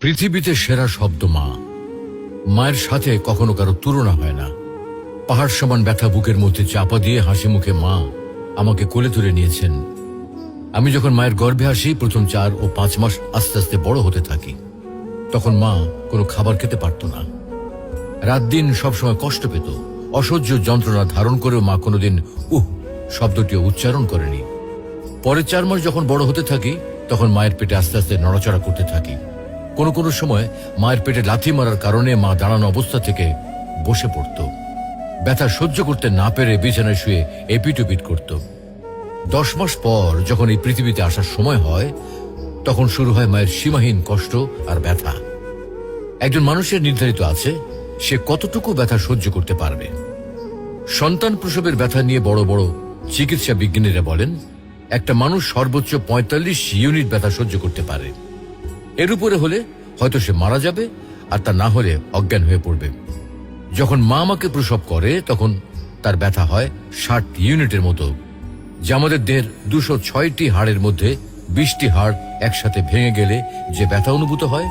পৃথিবীতে সেরা শব্দ মা। মায়ের সাথে কখনো কারো তুলনা হয় না। পাহাড় সমান ব্যথা বুকের মধ্যে চাপা দিয়ে হাসি মুখে মা আমাকে কোলে তুলে নিয়েছেন। আমি যখন মায়ের গর্ভে আসি, প্রথম 4 ও 5 মাস আস্তে আস্তে বড় হতে থাকি। তখন মা কোনো খাবার খেতে পারত না। রাত দিন সবসময় কষ্ট পেত। অসহ্য যন্ত্রণা ধারণ করেও মা কোনোদিন শব্দটিও উচ্চারণ করেনি। পরে 4 মাস যখন বড় হতে থাকি, তখন মায়ের পেটে আস্তে আস্তে নড়াচড়া করতে থাকি। কোনো সময় মায়ের পেটে লাথি মারার কারণে মা দাঁড়ানো অবস্থা থেকে বসে পড়ত। ব্যথা সহ্য করতে না পেরে বিছানায় শুয়ে এপিট করত। 10 মাস পর যখন এই পৃথিবীতে আসার সময় হয়, তখন শুরু হয় মায়ের সীমাহীন কষ্ট আর ব্যথা। একজন মানুষের নির্ধারিত আছে সে কতটুকু ব্যথা সহ্য করতে পারবে। সন্তান প্রসবের ব্যথা নিয়ে বড় বড় চিকিৎসা বিজ্ঞানীরা বলেন, একটা মানুষ সর্বোচ্চ 45 ইউনিট ব্যথা সহ্য করতে পারে। এর উপরে হলে হয়তো সে মারা যাবে, আর তা না হলে অজ্ঞান হয়ে পড়বে। যখন মা আমাকে প্রসব করে, তখন তার ব্যথা হয় 60 ইউনিটের মতো, যা আমাদের দেহের 206টি হাড়ের মধ্যে 20টি হাড় একসাথে ভেঙে গেলে যে ব্যথা অনুভূত হয়।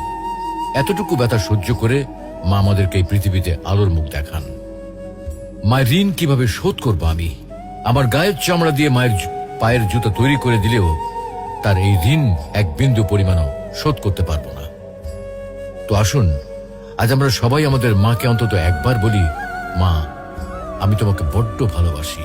এতটুকু ব্যথা সহ্য করে মা আমাদেরকে এই পৃথিবীতে আলোর মুখ দেখান। মায়ের ঋণ কিভাবে শোধ করব আমি? আমার গায়ের চামড়া দিয়ে মায়ের পায়ের জুতা তৈরি করে দিলেও তার এই ঋণ এক বিন্দু পরিমাণও শোধ করতে পারবো না। তো আসুন, আজ আমরা সবাই আমাদের মাকে অন্তত একবার বলি, মা, আমি তোমাকে বড্ড ভালোবাসি।